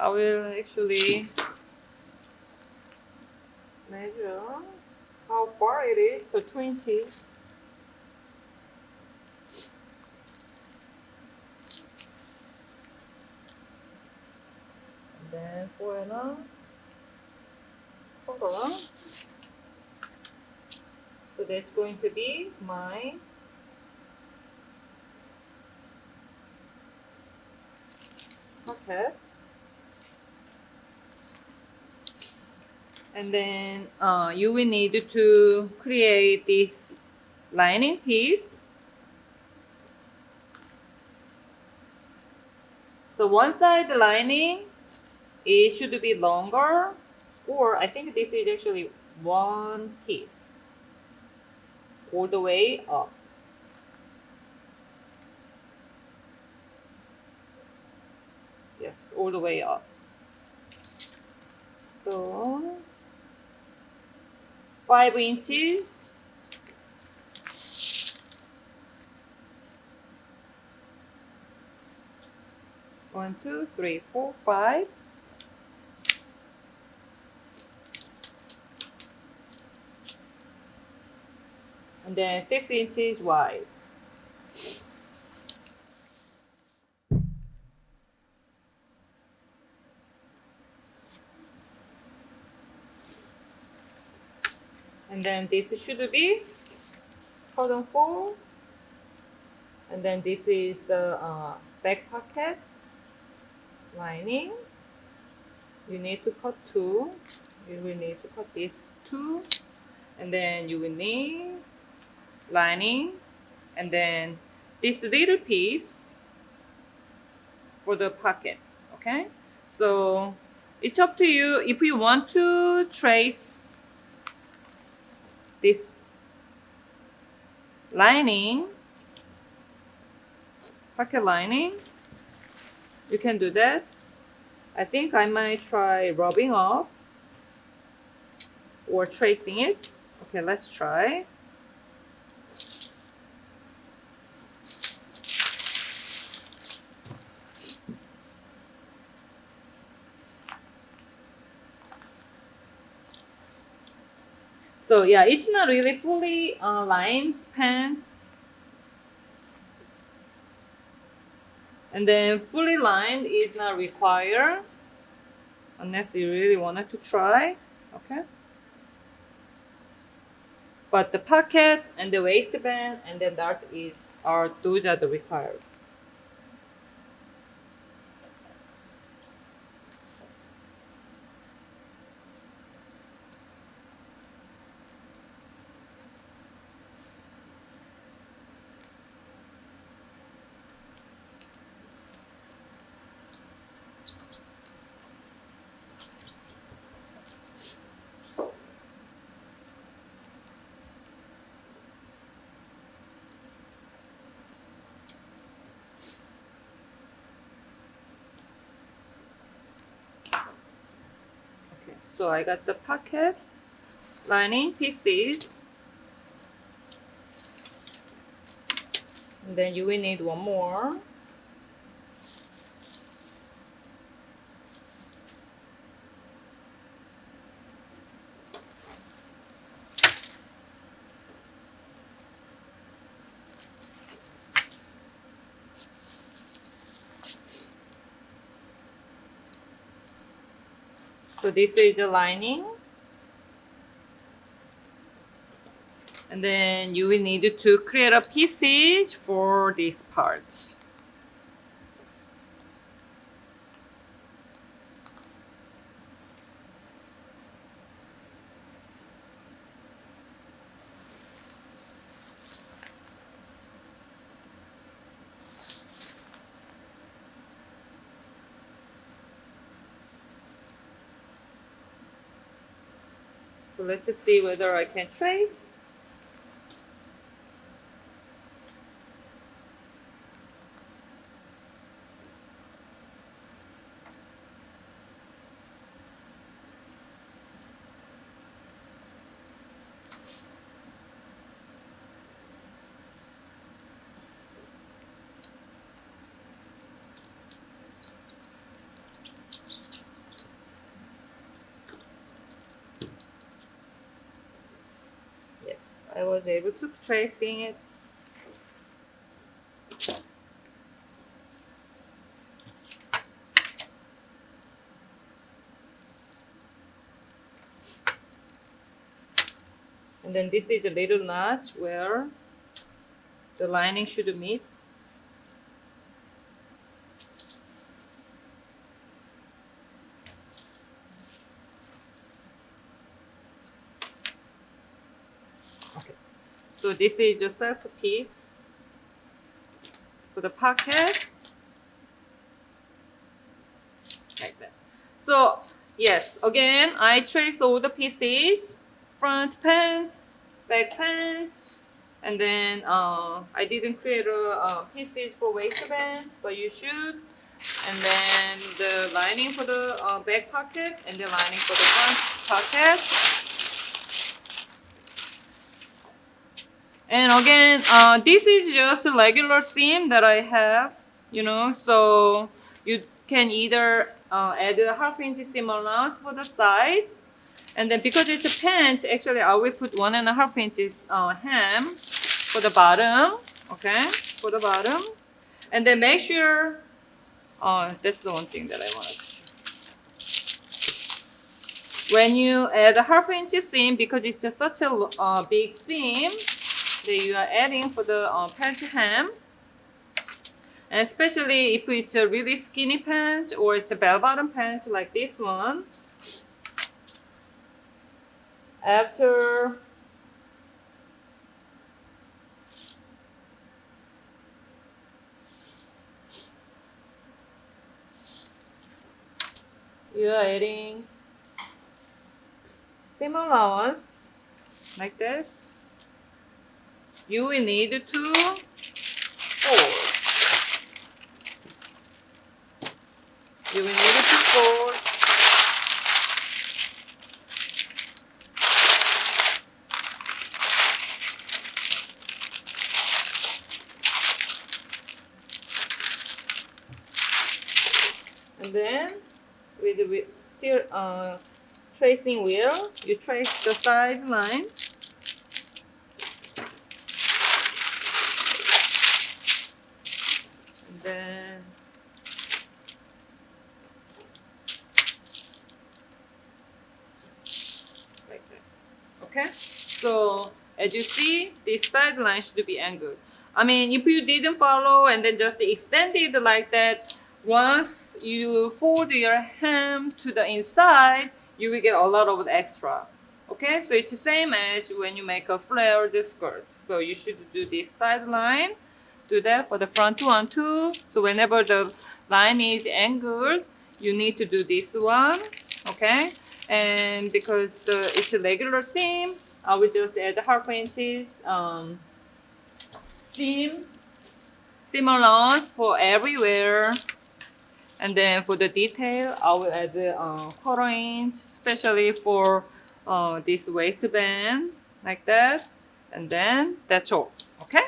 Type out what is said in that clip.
I will actually measure how far it is, so 2 inches. And then for another color, so that's going to be my pocket. And then you will need to create this lining piece. So one side lining, it should be longer, or I think this is actually one piece all the way up. Yes, all the way up. So 5 inches. One, two, three, four, 5. And then 6 inches wide. And then this should be cotton foil. And then this is the back pocket lining. You need to cut 2. You will need to cut this 2. And then you will need lining. And then this little piece for the pocket. Okay? So it's up to you if you want to trace this lining, pocket lining, you can do that. I think I might try rubbing off or tracing it. Okay, let's try. So yeah, it's not really fully lined pants. And then fully lined is not required unless you really wanted to try. Okay. But the pocket and the waistband and the dart those are the required. Okay, so I got the pocket lining pieces. And then you will need one more. So this is the lining. And then you will need to create a pieces for these parts. So let's just see whether I can trace. I was able to tracing it. And then this is a little notch where the lining should meet. Okay. So this is just a piece for the pocket. Like that. So yes, again, I trace all the pieces, front pants, back pants, and then I didn't create a pieces for waistband, but you should. And then the lining for the back pocket, and the lining for the front pocket. And again, this is just a regular seam that I have, so you can either add a ½ inch seam allowance for the side, and then because it's a pant, actually I will put 1½ inches hem for the bottom, okay, for the bottom, and then make sure, that's the one thing that I wanted to show. When you add a ½ inch seam, because it's just such a big seam, that you are adding for the pant hem, and especially if it's a really skinny pant or it's a bell bottom pant like this one, after you are adding seam allowance like this, you will need to fold. You will need to fold. And then with the still tracing wheel, you trace the side line. And then like that. Okay? So as you see, this side line should be angled. I mean, if you didn't follow and then just extend it like that, once you fold your hem to the inside, you will get a lot of extra. Okay, so it's the same as when you make a flared skirt. So you should do this side line, do that for the front one too. So whenever the line is angled, you need to do this one, okay? And because it's a regular seam, I will just add ½ inches seam allowance for everywhere. And then for the detail, I will add ½ inch, especially for this waistband, like that. And then that's all, okay?